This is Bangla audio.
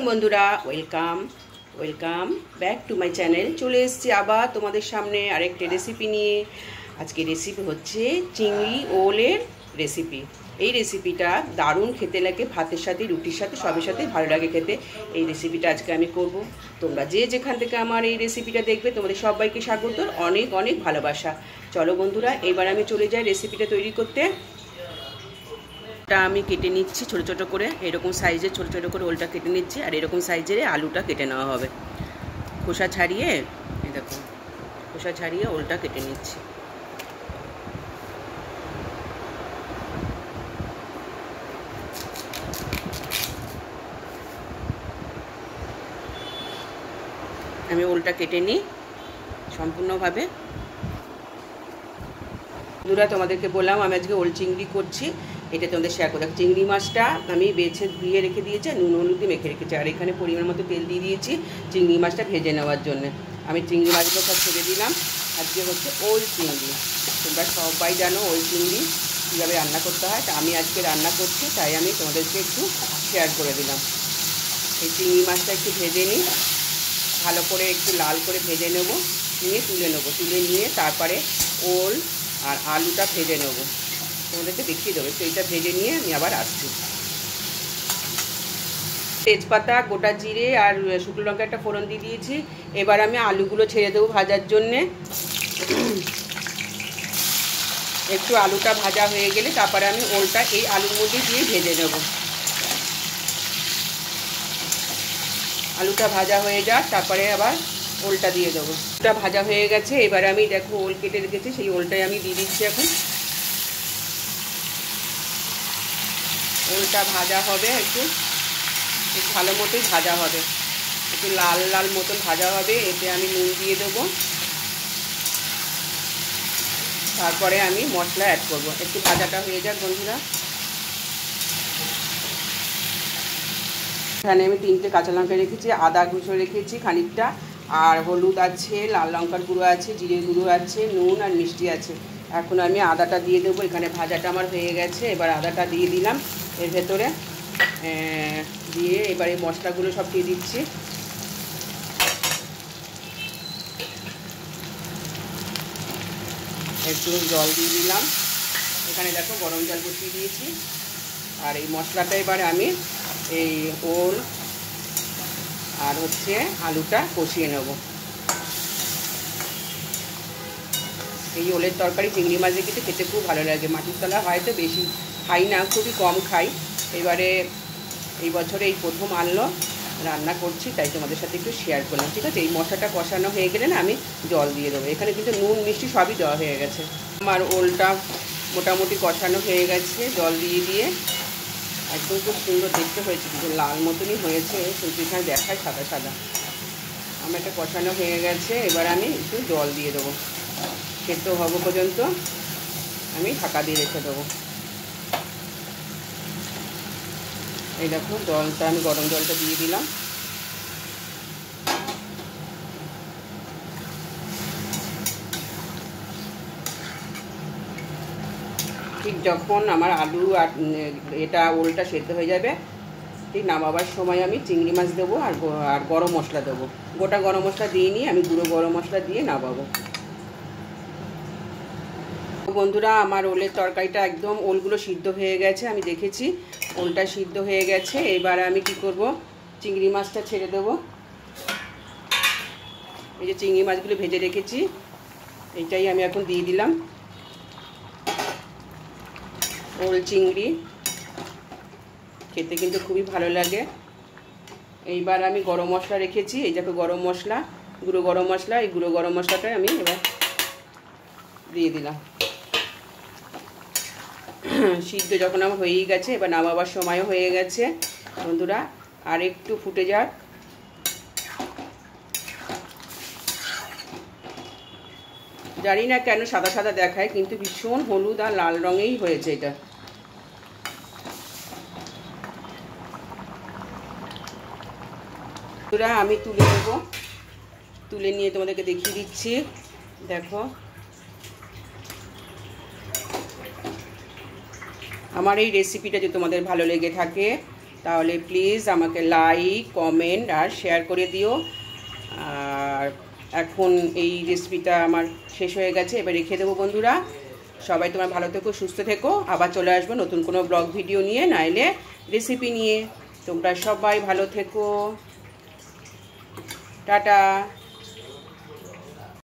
বন্ধুরা welcome welcome back to my channel. চলে এসেছি আবার তোমাদের সামনে আরেকটা রেসিপি নিয়ে। আজকে রেসিপি হচ্ছে চিংড়ি ওলের রেসিপি। এই রেসিপিটা দারুণ খেতে লাগে, ভাতের সাথে রুটির সাথে সবের সাথে ভালো লাগে খেতে। এই রেসিপিটা আজকে আমি করব। তোমরা যে যেখান থেকে আমার এই রেসিপিটা দেখবে তোমাদের সবাইকে স্বাগত, অনেক অনেক ভালোবাসা। চলো বন্ধুরা, এবার আমি চলে যাই রেসিপিটা তৈরি করতে। আমি কেটে নিচ্ছি ছোট ছোট করে, এরকম সাইজের ছোট ছোট করে ওলটা কেটে নিচ্ছি, আর এরকম সাইজের আলুটা কেটে নেওয়া হবে। খোসা ছাড়িয়ে দেখো, খোসা ছাড়িয়ে ওলটা কেটে নিচ্ছি। আমি ওলটা কেটে নিই সম্পূর্ণভাবে। বন্ধুরা, তোমাদেরকে বললাম আমি আজকে ওল চিংড়ি করছি, এটা তোমাদের শেয়ার করলাম। চিংড়ি মাছটা আমি বেছে ধুয়ে রেখে দিয়েছি, নুন হলুদ দিয়ে মেখে রেখেছি, আর এখানে পরিমাণ মতো তেল দিয়ে দিয়েছি চিংড়ি মাছটা ভেজে নেওয়ার জন্য। আমি চিংড়ি মাছগুলো সব ছেড়ে দিলাম। আজকে হচ্ছে ওল চিংড়ি। তোমরা সবাই জানো ওল চিংড়ি কীভাবে রান্না করতে হয়, তা আমি আজকে রান্না করছি, তাই আমি তোমাদেরকে একটু শেয়ার করে দিলাম। এই চিংড়ি মাছটা একটু ভেজে নিই, ভালো করে একটু লাল করে ভেজে নেব, নিয়ে তুলে নেবো। তুলে নিয়ে তারপরে ওল আর আলুটা ভেজে নেব, তোমাদেরকে দেখিয়ে দেবো। সেইটা ভেজে নিয়ে আমি আবার আসছি। তেজপাতা, গোটা জিরে আর শুকনো লঙ্কা একটা ফোড়ন দিয়ে দিয়েছি। এবার আমি আলুগুলো ছেড়ে দেবো ভাজার জন্যে। একটু আলুটা ভাজা হয়ে গেলে তারপরে আমি ওলটা এই আলুর মধ্যে দিয়ে ভেজে নেব। আলুটা ভাজা হয়ে যাক, তারপরে আবার ওলটা দিয়ে দেবো। ওলটা ভাজা হয়ে গেছে, এবার আমি দেখো ওল কেটে রেখেছি, সেই ওলটাই আমি দিয়ে দিচ্ছি এখন। ওলটা ভাজা হবে, একটু ভালো মতোই ভাজা হবে, একটু লাল লাল মতন ভাজা হবে। এতে আমি নুন দিয়ে দেবো, তারপরে আমি মশলা অ্যাড করব। একটু ভাজাটা হয়ে যাক বন্ধুরা। এখানে আমি 3টে কাঁচা লঙ্কা রেখেছি, আদা কুচো রেখেছি খানিকটা, আর হলুদ আছে, লাল লঙ্কার গুঁড়ো আছে, জিরে গুঁড়ো আছে, নুন আর মিষ্টি আছে। এখন আমি আদাটা দিয়ে দেবো। এখানে ভাজাটা আমার হয়ে গেছে, এবার আদাটা দিয়ে দিলাম এর ভেতরে। দিয়ে এবার এই মশলাগুলো সব দিয়ে দিচ্ছি। একটু জল দিয়ে দিলাম, এখানে দেখো গরম জল বসিয়ে দিয়েছি। আর এই মশলাটা এবার আমি এই ওল আর হচ্ছে আলুটা কষিয়ে নেব। এই ওলের তরকারি চিংড়ি মাছ দিয়ে কিন্তু খেতে খুব ভালো লাগে। মাটির তলা হয়তো বেশি খাই না, খুবই কম খাই। এবারে এই বছরে এই প্রথম আনলো রান্না করছি, তাই তোমাদের সাথে একটু শেয়ার করলাম। ঠিক আছে, এই মশলাটা কষানো হয়ে গেলে না আমি জল দিয়ে দেবো। এখানে কিন্তু নুন মিষ্টি সবই দেওয়া হয়ে গেছে। আমার ওলটা মোটামুটি কষানো হয়ে গেছে জল দিয়ে দিয়ে। একদম খুব সুন্দর দেখতে হয়েছে, কিন্তু লাল মতনই হয়েছে, কিন্তু এখানে দেখায় সাদা সাদা। আমার এটা কষানো হয়ে গেছে, এবার আমি একটু জল দিয়ে দেবো। সেদ্ধ হওয়া পর্যন্ত আমি ঢাকা দিয়ে রেখে দেবো। এই দেখো জলটা আমি গরম জলটা দিয়ে দিলাম। ঠিক যখন আমার আলু আর এটা ওলটা সেদ্ধ হয়ে যাবে, ঠিক নামাবার সময় আমি চিংড়ি মাছ দেবো আর গরম মশলা দেবো। গোটা গরম মশলা দিয়ে নিয়ে আমি গুঁড়ো গরম মশলা দিয়ে নামাবো। বন্ধুরা, আমার ওলের তরকারিটা একদম ওলগুলো সিদ্ধ হয়ে গেছে, আমি দেখেছি ওলটা সিদ্ধ হয়ে গেছে। এবার আমি কি করব, চিংড়ি মাছটা ছেড়ে দেবো। এই যে চিংড়ি মাছগুলো ভেজে রেখেছি, এইটাই আমি এখন দিয়ে দিলাম। ওল চিংড়ি খেতে কিন্তু খুবই ভালো লাগে। এইবার আমি গরম মশলা রেখেছি, এই দেখো গরম মশলা, গুঁড়ো গরম মশলা, এই গুঁড়ো গরম মশলাটাই আমি এবার দিয়ে দিলাম। সিদ্ধ যখন আমার হয়েই গেছে, এবার নামাবার সময়ও হয়ে গেছে বন্ধুরা। আর একটু ফুটে যাক। জানি না কেন সাদা সাদা দেখায়, কিন্তু ভীষণ হলুদ আর লাল রঙেই হয়েছে এটা। বন্ধুরা, আমি তুলে নেব, তুলে নিয়ে তোমাদেরকে দেখিয়ে দিচ্ছি। দেখো আমার এই রেসিপিটা যদি তোমাদের ভালো লেগে থাকে তাহলে প্লিজ আমাকে লাইক, কমেন্ট আর শেয়ার করে দিও। আর এখন এই রেসিপিটা আমার শেষ হয়ে গেছে, এবার রেখে দেবো বন্ধুরা। সবাই তোমরা ভালো থেকো, সুস্থ থেকো, আবার চলে আসবো নতুন কোনো ব্লগ ভিডিও নিয়ে, নাইলে রেসিপি নিয়ে। তোমরা সবাই ভালো থেকো, টাটা।